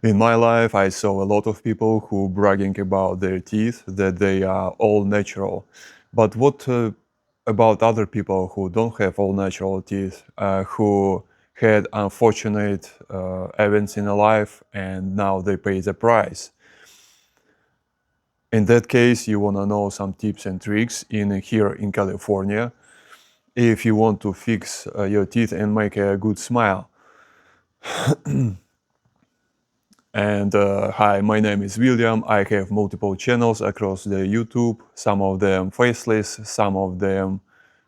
In my life, I saw a lot of people who bragging about their teeth, that they are all natural. But what about other people who don't have all natural teeth, who had unfortunate events in their life and now they pay the price? In that case, you want to know some tips and tricks here in California if you want to fix your teeth and make a good smile. And hi, my name is William. I have multiple channels across the YouTube, some of them faceless, some of them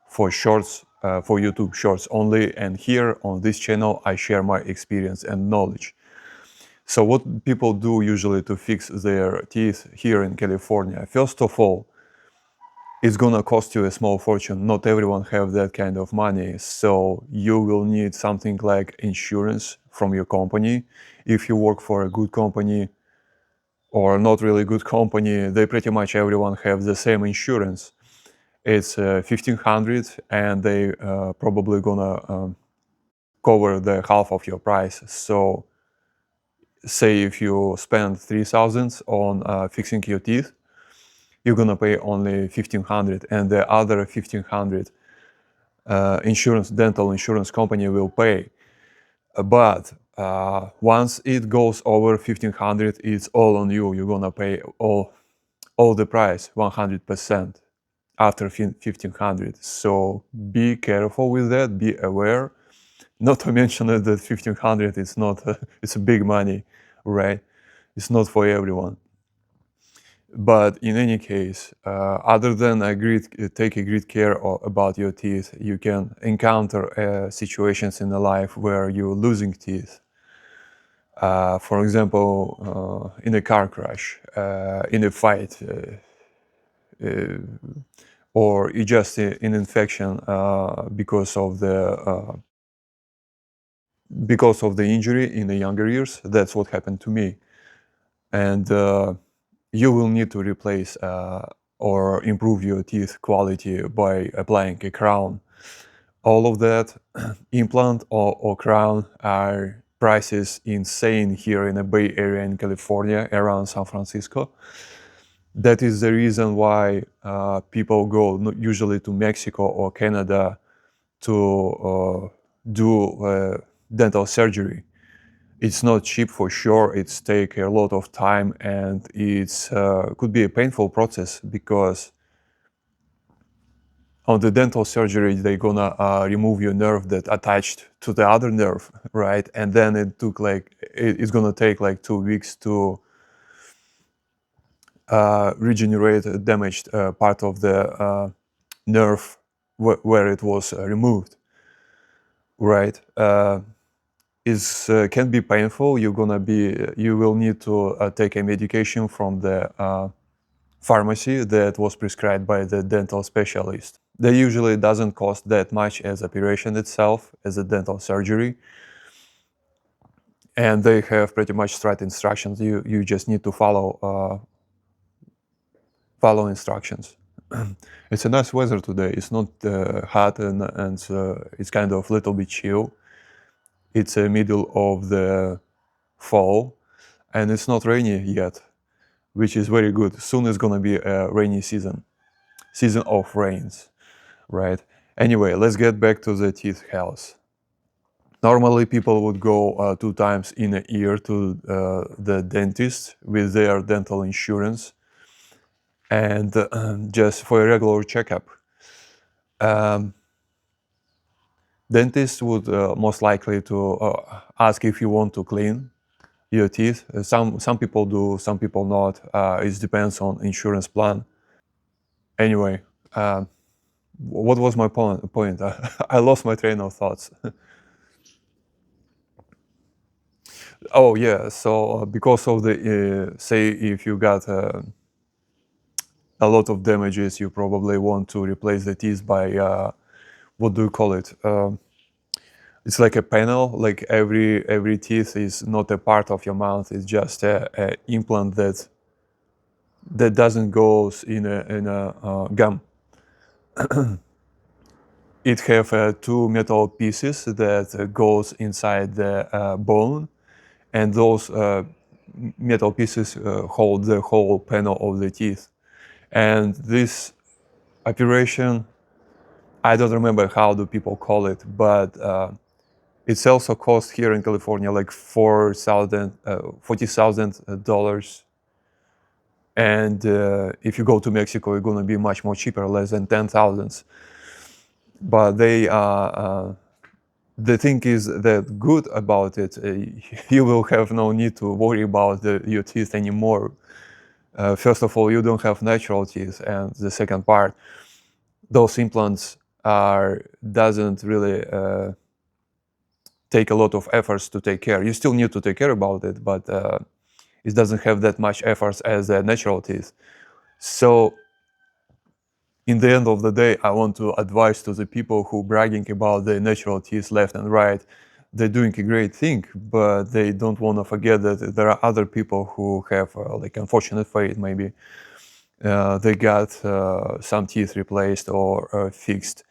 for shorts, for YouTube shorts only. And here on this channel, I share my experience and knowledge. So what people do usually to fix their teeth here in California? First of all, it's gonna cost you a small fortune. Not everyone have that kind of money. So you will need something like insurance from your company. If you work for a good company or not really good company, they pretty much everyone have the same insurance. It's 1,500 and they probably gonna cover the half of your price. So say if you spend 3,000 on fixing your teeth, you're gonna pay only 1,500 and the other 1,500 dental insurance company will pay. But once it goes over 1,500, it's all on you. You're gonna pay all the price, 100% after 1,500. So be careful with that. Be aware. Not to mention that 1,500 is not it's a big money, right? It's not for everyone. But in any case, other than take a great care about your teeth, you can encounter situations in the life where you're losing teeth. For example, in a car crash, in a fight, or just an infection because of the injury in the younger years. That's what happened to me, and you will need to replace or improve your teeth quality by applying a crown. All of that, implant or crown, are prices insane here in the Bay Area in California, around San Francisco. That is the reason why people go usually to Mexico or Canada to do dental surgery. It's not cheap for sure. It's take a lot of time and it's could be a painful process because on the dental surgery they're gonna remove your nerve that attached to the other nerve, right? And then it's gonna take like 2 weeks to regenerate a damaged part of the nerve where it was removed, right? Can be painful. You will need to take a medication from the pharmacy that was prescribed by the dental specialist. That usually doesn't cost that much as operation itself, as a dental surgery. And they have pretty much straight instructions. You just need to follow instructions. It's a nice weather today. It's not hot and it's kind of a little bit chill. It's the middle of the fall and it's not rainy yet, which is very good. Soon is gonna be a rainy season of rains, right? Anyway, let's get back to the teeth health. Normally, people would go 2 times in a year to the dentist with their dental insurance and just for a regular checkup. Dentist would most likely to ask if you want to clean your teeth. Some people do, some people not. It depends on insurance plan. Anyway, what was my point? I lost my train of thoughts. Oh yeah, so because of the say if you got a lot of damages, you probably want to replace the teeth by what do you call it? It's like a panel. Like every teeth is not a part of your mouth. It's just a implant that doesn't go in a gum. It have 2 metal pieces that goes inside the bone, and those metal pieces hold the whole panel of the teeth. And this operation, I don't remember how do people call it, but it's also cost here in California like $40,000. And if you go to Mexico, it's going to be much more cheaper, less than 10,000. But they the thing is that good about it, you will have no need to worry about your teeth anymore. First of all, you don't have natural teeth, and the second part, those implants doesn't really take a lot of efforts to take care. You still need to take care about it, but it doesn't have that much efforts as the natural teeth. So in the end of the day, I want to advise to the people who bragging about the natural teeth left and right. They're doing a great thing, but they don't want to forget that there are other people who have like unfortunate fate. Maybe they got some teeth replaced or fixed,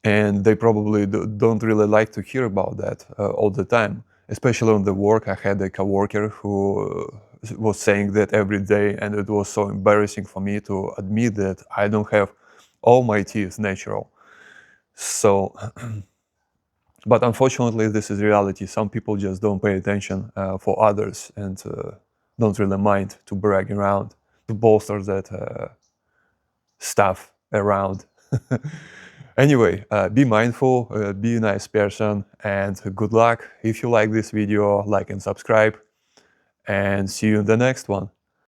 and they probably don't really like to hear about that all the time. Especially on the work, I had a coworker who was saying that every day, and it was so embarrassing for me to admit that I don't have all my teeth natural. So, but unfortunately, this is reality. Some people just don't pay attention for others and don't really mind to brag around, to bolster that stuff around. Anyway, be mindful, be a nice person, and good luck. If you like this video, like and subscribe, and see you in the next one.